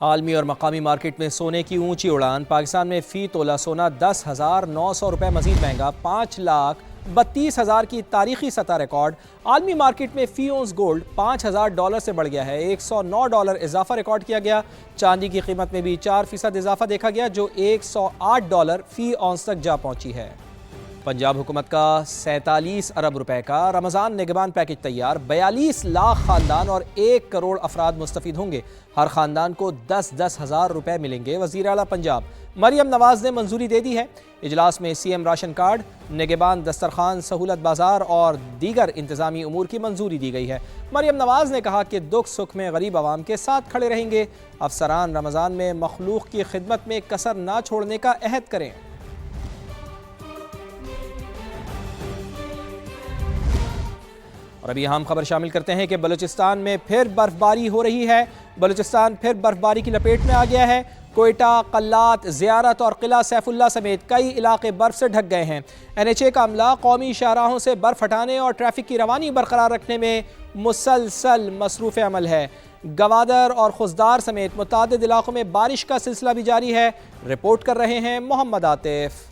عالمی اور مقامی مارکیٹ میں سونے کی اونچی اڑان۔ پاکستان میں فی تولہ سونا 10,900 روپے مزید مہنگا، 5,32,000 کی تاریخی سطح ریکارڈ۔ عالمی مارکیٹ میں فی اونس گولڈ $5,000 سے بڑھ گیا ہے، $109 اضافہ ریکارڈ کیا گیا۔ چاندی کی قیمت میں بھی 4% اضافہ دیکھا گیا جو $108 فی اونس تک جا پہنچی ہے۔ پنجاب حکومت کا 47 ارب روپے کا رمضان نگہبان پیکج تیار، 42 لاکھ خاندان اور 1 کروڑ افراد مستفید ہوں گے۔ ہر خاندان کو 10-10 ہزار روپے ملیں گے۔ وزیر اعلیٰ پنجاب مریم نواز نے منظوری دے دی ہے۔ اجلاس میں سی ایم راشن کارڈ، نگہبان دسترخوان، سہولت بازار اور دیگر انتظامی امور کی منظوری دی گئی ہے۔ مریم نواز نے کہا کہ دکھ سکھ میں غریب عوام کے ساتھ کھڑے رہیں گے۔ افسران رمضان میں مخلوق کی خدمت میں کسر نہ چھوڑنے کا عہد کریں۔ اور ابھی اہم خبر شامل کرتے ہیں کہ بلوچستان میں پھر برف باری ہو رہی ہے۔ بلوچستان پھر برف باری کی لپیٹ میں آ گیا ہے۔ کوئٹہ، قلات، زیارت اور قلعہ سیف اللہ سمیت کئی علاقے برف سے ڈھک گئے ہیں۔ NHA کا عملہ قومی شاہراہوں سے برف ہٹانے اور ٹریفک کی روانی برقرار رکھنے میں مسلسل مصروف عمل ہے۔ گوادر اور خضدار سمیت متعدد علاقوں میں بارش کا سلسلہ بھی جاری ہے۔ رپورٹ کر رہے ہیں محمد عاطف۔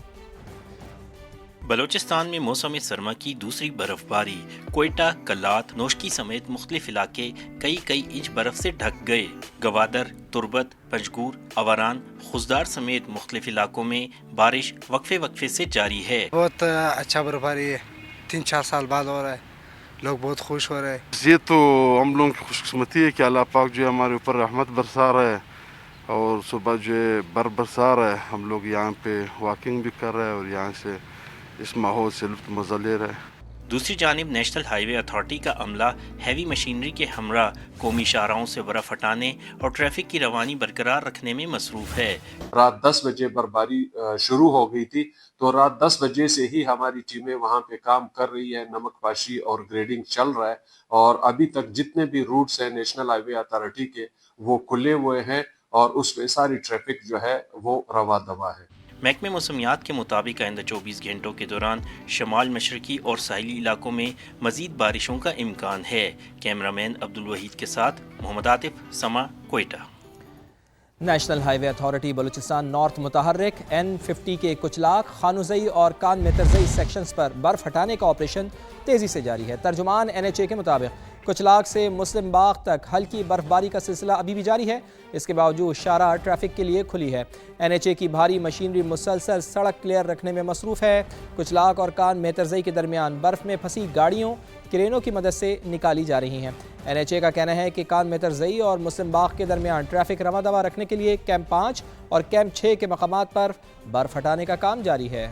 بلوچستان میں موسم سرما کی دوسری برف باری، کوئٹہ، کلات، نوشکی سمیت مختلف علاقے کئی انچ برف سے ڈھک گئے۔ گوادر، تربت، پنجگور، اواران، خضدار سمیت مختلف علاقوں میں بارش وقفے سے جاری ہے۔ بہت اچھا برف باری ہے، 3-4 سال بعد ہو رہا ہے، لوگ بہت خوش ہو رہے ہیں۔ یہ تو ہم لوگوں کی خوش قسمتی ہے کہ اللہ پاک جو ہے ہمارے اوپر رحمت برسا رہا ہے، اور صبح جو ہے برف برسا رہا ہے۔ ہم لوگ یہاں پہ واکنگ بھی کر رہے ہیں اور یہاں سے اس ماحول سے لطف مزہ لے رہے ہیں۔ دوسری جانب نیشنل ہائی وے اتھارٹی کا عملہ ہیوی مشینری کے ہمراہ قومی شاہراہوں سے برف ہٹانے اور ٹریفک کی روانی برقرار رکھنے میں مصروف ہے۔ رات 10 بجے برفباری شروع ہو گئی تھی، تو رات 10 بجے سے ہی ہماری ٹیمیں وہاں پہ کام کر رہی ہے، نمک پاشی اور گریڈنگ چل رہا ہے، اور ابھی تک جتنے بھی روٹس ہیں نیشنل ہائی وے اتھارٹی کے وہ کھلے ہوئے ہیں اور اس پہ ساری ٹریفک جو ہے وہ رواں دواں ہے۔ محکمہ موسمیات کے مطابق آئندہ 24 گھنٹوں کے دوران شمال مشرقی اور ساحلی علاقوں میں مزید بارشوں کا امکان ہے۔ کیمرہ مین عبدالوحید کے ساتھ محمد عاطف، سما، کوئٹہ۔ نیشنل ہائی وے اتھارٹی بلوچستان نارتھ متحرک N50 کے کچلاک، خانوزئی اور کان میترزئی سیکشنز پر برف ہٹانے کا آپریشن تیزی سے جاری ہے۔ ترجمان NHA کے مطابق کچلاک سے مسلم باغ تک ہلکی برف باری کا سلسلہ ابھی بھی جاری ہے۔ اس کے باوجود شاہراہ ٹریفک کے لیے کھلی ہے۔ NHA کی بھاری مشینری مسلسل سڑک کلیئر رکھنے میں مصروف ہے۔ کچلاک اور کان میترزئی کے درمیان برف میں پھنسی گاڑیوں کرینوں کی مدد سے نکالی جا رہی ہیں۔ NHA کا کہنا ہے کہ کان میترزئی اور مسلم باغ کے درمیان ٹریفک رواں دواں رکھنے کے لیے کیمپ 5 اور کیمپ 6 کے مقامات پر برف ہٹانے کا کام جاری ہے۔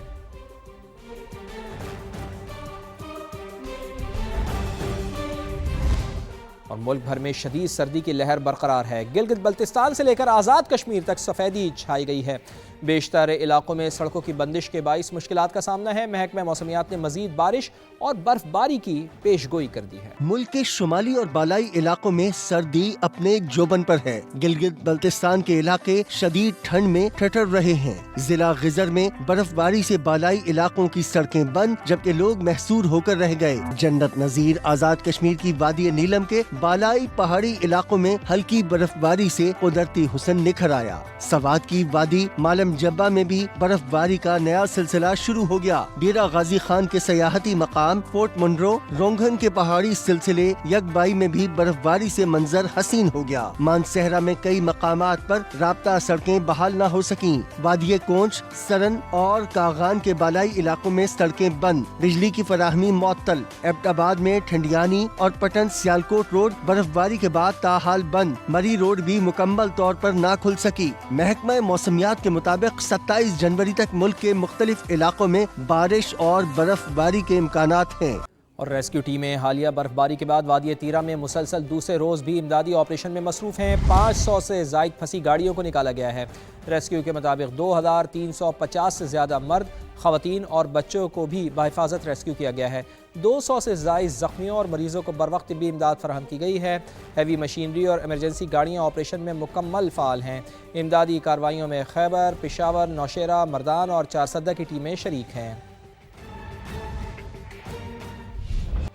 اور ملک بھر میں شدید سردی کی لہر برقرار ہے۔ گلگت بلتستان سے لے کر آزاد کشمیر تک سفیدی چھائی گئی ہے۔ بیشتر علاقوں میں سڑکوں کی بندش کے باعث مشکلات کا سامنا ہے۔ محکمہ موسمیات نے مزید بارش اور برف باری کی پیش گوئی کر دی ہے۔ ملک کے شمالی اور بالائی علاقوں میں سردی اپنے جوبن پر ہے۔ گلگت بلتستان کے علاقے شدید ٹھنڈ میں ٹھٹر رہے ہیں۔ ضلع غزر میں برف باری سے بالائی علاقوں کی سڑکیں بند، جبکہ لوگ محصور ہو کر رہ گئے۔ جنت نظیر آزاد کشمیر کی وادی نیلم کے بالائی پہاڑی علاقوں میں ہلکی برف باری سے قدرتی حسن نکھر آیا۔ سوات کی وادی مالم جبہ میں بھی برف باری کا نیا سلسلہ شروع ہو گیا۔ ڈیرہ غازی خان کے سیاحتی مقام پورٹ منرو رونگھن کے پہاڑی سلسلے یکبائی میں بھی برف باری سے منظر حسین ہو گیا۔ مانسہرہ میں کئی مقامات پر رابطہ سڑکیں بحال نہ ہو سکیں۔ وادی کونچ، سرن اور کاغان کے بالائی علاقوں میں سڑکیں بند، بجلی کی فراہمی معطل۔ ایبٹ آباد میں ٹھنڈیانی اور پٹن سیالکوٹ روڈ برف باری کے بعد تاحال بند۔ مری روڈ بھی مکمل طور پر نہ کھل سکی۔ محکمہ موسمیات کے مطابق 27 جنوری تک ملک کے مختلف علاقوں میں بارش اور برف باری کے امکانات ہیں۔ اور ریسکیو ٹیمیں حالیہ برف باری کے بعد وادی تیرہ میں مسلسل دوسرے روز بھی امدادی آپریشن میں مصروف ہیں۔ 500 سے زائد پھنسی گاڑیوں کو نکالا گیا ہے۔ ریسکیو کے مطابق 2350 سے زیادہ مرد، خواتین اور بچوں کو بھی بحفاظت ریسکیو کیا گیا ہے۔ 200 سے زائد زخمیوں اور مریضوں کو بروقت طبی امداد فراہم کی گئی ہے۔ ہیوی مشینری اور ایمرجنسی گاڑیاں آپریشن میں مکمل فعال ہیں۔ امدادی کارروائیوں میں خیبر، پشاور، نوشیرہ، مردان اور چارسدہ کی ٹیمیں شریک ہیں۔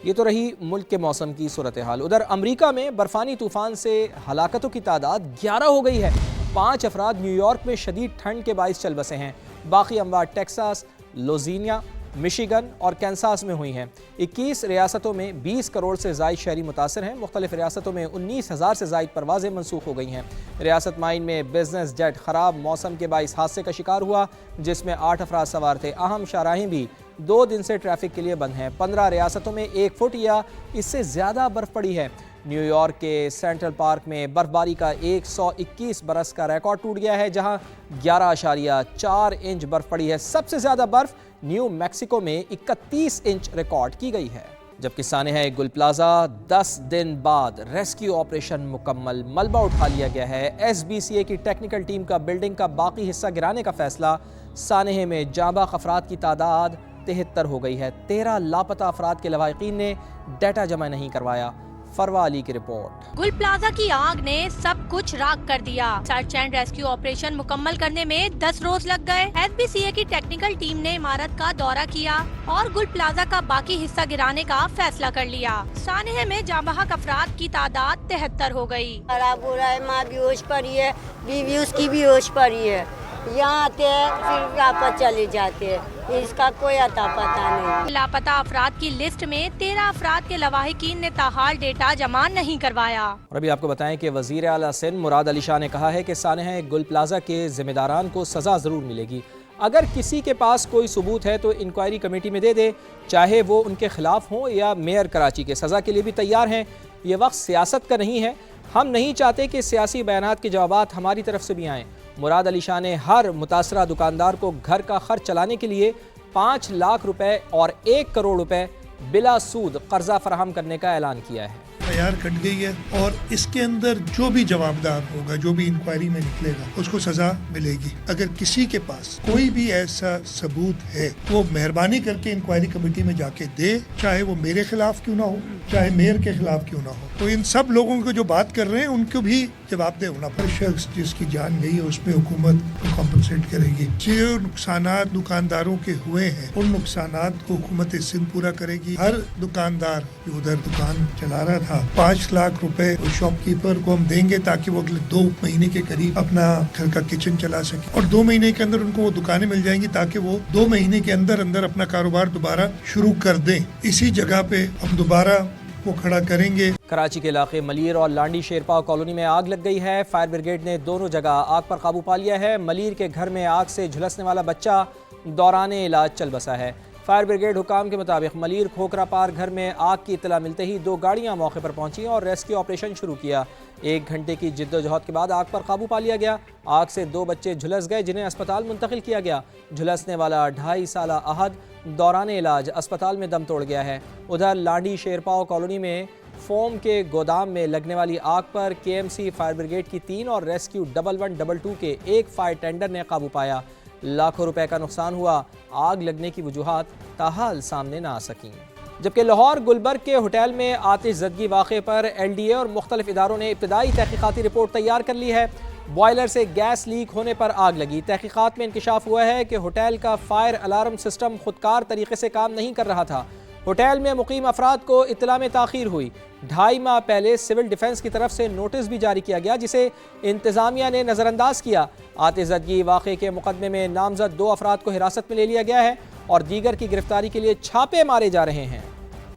یہ تو رہی ملک کے موسم کی صورتحال۔ ادھر امریکہ میں برفانی طوفان سے ہلاکتوں کی تعداد 11 ہو گئی ہے۔ 5 افراد نیو یارک میں شدید ٹھنڈ کے باعث چل بسے ہیں، باقی اموات ٹیکساس، لوزینیا، مشیگن اور کینساس میں ہوئی ہیں۔ 21 ریاستوں میں 20 کروڑ سے زائد شہری متاثر ہیں۔ مختلف ریاستوں میں 19,000 سے زائد پروازیں منسوخ ہو گئی ہیں۔ ریاست مائن میں بزنس جیٹ خراب موسم کے باعث حادثے کا شکار ہوا، جس میں 8 افراد سوار تھے۔ اہم شاہراہیں بھی 2 دن سے ٹریفک کے لیے بند ہیں۔ 15 ریاستوں میں 1 فٹ یا اس سے زیادہ برف پڑی ہے۔ نیو یارک کے سینٹرل پارک میں برف باری کا 121 برس کا ریکارڈ ٹوٹ گیا ہے، جہاں 11.4 انچ برف پڑی ہے۔ سب سے زیادہ برف نیو میکسیکو میں 31 انچ ریکارڈ کی گئی ہے۔ جبکہ سانحہ گل پلازا 10 دن بعد ریسکیو آپریشن مکمل، ملبہ اٹھا لیا گیا ہے۔ SBCA کی ٹیکنیکل ٹیم کا بلڈنگ کا باقی حصہ گرانے کا فیصلہ۔ سانحے میں جاں بحق افراد کی تعداد 73 ہو گئی ہے۔ 13 لاپتہ افراد کے لواحقین نے ڈیٹا جمع نہیں کروایا۔ فروا علی کی رپورٹ۔ گل پلازا کی آگ نے سب کچھ راکھ کر دیا۔ سرچ اینڈ ریسکیو آپریشن مکمل کرنے میں 10 روز لگ گئے۔ SBCA کی ٹیکنیکل ٹیم نے عمارت کا دورہ کیا اور گل پلازا کا باقی حصہ گرانے کا فیصلہ کر لیا۔ سانحہ میں جاں بحق افراد کی تعداد 73 ہو گئی۔ خراب ہو رہا ہے، ماں بھی ہوش پڑی ہے، بیوی اس کی بھی ہوش پڑی ہے۔ یہاں آتے ہیں پھر واپس چلے جاتے ہیں، اس کا کوئی اتا پتہ نہیں۔ لاپتہ افراد کی لسٹ میں 13 افراد کے لواحقین نے تاحال ڈیٹا جمع نہیں کروایا۔ اور ابھی آپ کو بتائیں کہ وزیر اعلیٰ سندھ مراد علی شاہ نے کہا ہے کہ سانحہ گل پلازا کے ذمہ داران کو سزا ضرور ملے گی۔ اگر کسی کے پاس کوئی ثبوت ہے تو انکوائری کمیٹی میں دے دے، چاہے وہ ان کے خلاف ہوں یا میئر کراچی کے۔ سزا کے لیے بھی تیار ہیں۔ یہ وقت سیاست کا نہیں ہے، ہم نہیں چاہتے کہ سیاسی بیانات کے جوابات ہماری طرف سے بھی آئیں۔ مراد علی شاہ نے ہر متاثرہ دکاندار کو گھر کا خرچ چلانے کے لیے 5 لاکھ روپے اور 1 کروڑ روپے بلا سود قرضہ فراہم کرنے کا اعلان کیا ہے۔ معیار کٹ گئی ہے اور اس کے اندر جو بھی جوابدار ہوگا، جو بھی انکوائری میں نکلے گا، اس کو سزا ملے گی۔ اگر کسی کے پاس کوئی بھی ایسا ثبوت ہے وہ مہربانی کر کے انکوائری کمیٹی میں جا کے دے، چاہے وہ میرے خلاف کیوں نہ ہو، چاہے میئر کے خلاف کیوں نہ ہو۔ تو ان سب لوگوں کو جو بات کر رہے ہیں ان کو بھی جواب دہ ہونا پڑے۔ شخص جس کی جان گئی ہے اس پہ حکومت کمپنسیٹ کرے گی۔ جو نقصانات دکانداروں کے ہوئے ہیں ان نقصانات کو حکومت سندھ پورا کرے گی۔ ہر دکاندار جو ادھر دکان چلا رہا تھا 5 لاکھ روپے شاپ کیپر کو ہم دیں گے تاکہ وہ اگلے 2 مہینے کے قریب اپنا گھر کا کچن چلا سکے، اور 2 مہینے کے اندر ان کو وہ دکانیں مل جائیں گی تاکہ وہ 2 مہینے کے اندر اپنا کاروبار دوبارہ شروع کر دیں۔ اسی جگہ پہ ہم دوبارہ وہ کھڑا کریں گے۔ کراچی کے علاقے ملیر اور لانڈی شیرپا کالونی میں آگ لگ گئی ہے۔ فائر بریگیڈ نے دونوں جگہ آگ پر قابو پا لیا ہے۔ ملیر کے گھر میں آگ سے جھلسنے والا بچہ دوران علاج چل بسا ہے۔ فائر بریگیڈ حکام کے مطابق ملیر کھوکرا پار گھر میں آگ کی اطلاع ملتے ہی 2 گاڑیاں موقع پر پہنچیں اور ریسکیو آپریشن شروع کیا۔ 1 گھنٹے کی جد و جہد کے بعد آگ پر قابو پا لیا گیا۔ آگ سے 2 بچے جھلس گئے جنہیں اسپتال منتقل کیا گیا۔ جھلسنے والا 2.5 سالہ احد دوران علاج اسپتال میں دم توڑ گیا ہے۔ ادھر لانڈی شیرپاؤ کالونی میں فوم کے گودام میں لگنے والی آگ پر KMC فائر بریگیڈ کی 3 اور ریسکیو 1122 کے 1 فائر ٹینڈر نے قابو پایا۔ لاکھوں روپے کا نقصان ہوا۔ آگ لگنے کی وجوہات تاحال سامنے نہ آ سکیں۔ جبکہ لاہور گلبرگ کے ہوٹل میں آتش زدگی واقعے پر LDA اور مختلف اداروں نے ابتدائی تحقیقاتی رپورٹ تیار کر لی ہے۔ بوائلر سے گیس لیک ہونے پر آگ لگی۔ تحقیقات میں انکشاف ہوا ہے کہ ہوٹل کا فائر الارم سسٹم خودکار طریقے سے کام نہیں کر رہا تھا۔ ہوٹل میں مقیم افراد کو اطلاع میں تاخیر ہوئی۔ 2.5 ماہ پہلے سول ڈیفنس کی طرف سے نوٹس بھی جاری کیا گیا جسے انتظامیہ نے نظر انداز کیا۔ آتش زدگی واقعے کے مقدمے میں نامزد 2 افراد کو حراست میں لے لیا گیا ہے اور دیگر کی گرفتاری کے لیے چھاپے مارے جا رہے ہیں۔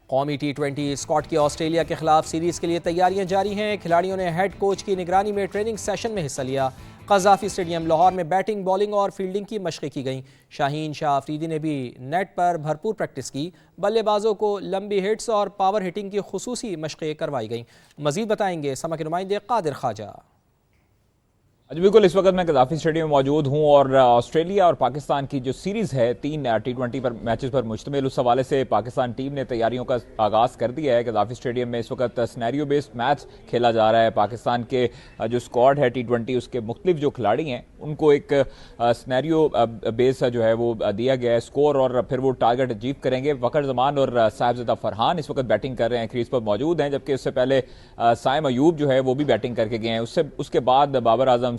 قومی T20 اسکواڈ کی آسٹریلیا کے خلاف سیریز کے لیے تیاریاں جاری ہیں۔ کھلاڑیوں نے ہیڈ کوچ کی نگرانی میں ٹریننگ سیشن میں حصہ لیا۔ قذافی اسٹیڈیم لاہور میں بیٹنگ، بالنگ اور فیلڈنگ کی مشقیں کی گئیں۔ شاہین شاہ آفریدی نے بھی نیٹ پر بھرپور پریکٹس کی۔ بلے بازوں کو لمبی ہٹس اور پاور ہٹنگ کی خصوصی مشقیں کروائی گئیں۔ مزید بتائیں گے سما کے نمائندے قادر خواجہ۔ جی بالکل، اس وقت میں قذافی اسٹیڈیم میں موجود ہوں اور آسٹریلیا اور پاکستان کی جو سیریز ہے 3 T20 پر میچز پر مشتمل، اس حوالے سے پاکستان ٹیم نے تیاریوں کا آغاز کر دیا ہے۔ قذافی اسٹیڈیم میں اس وقت سینیریو بیسڈ میچ کھیلا جا رہا ہے۔ پاکستان کے جو اسکواڈ ہے T20 اس کے مختلف جو کھلاڑی ہیں ان کو ایک سینیریو بیس جو ہے وہ دیا گیا ہے اسکور، اور پھر وہ ٹارگٹ اچیو کریں گے۔ وقر زمان اور صاحبزادہ فرحان اس وقت بیٹنگ کر رہے ہیں، کریز پر موجود ہیں، جبکہ اس سے پہلے سائم ایوب جو ہے وہ بھی بیٹنگ کر کے گئے ہیں۔ اس کے بعد بابر اعظم،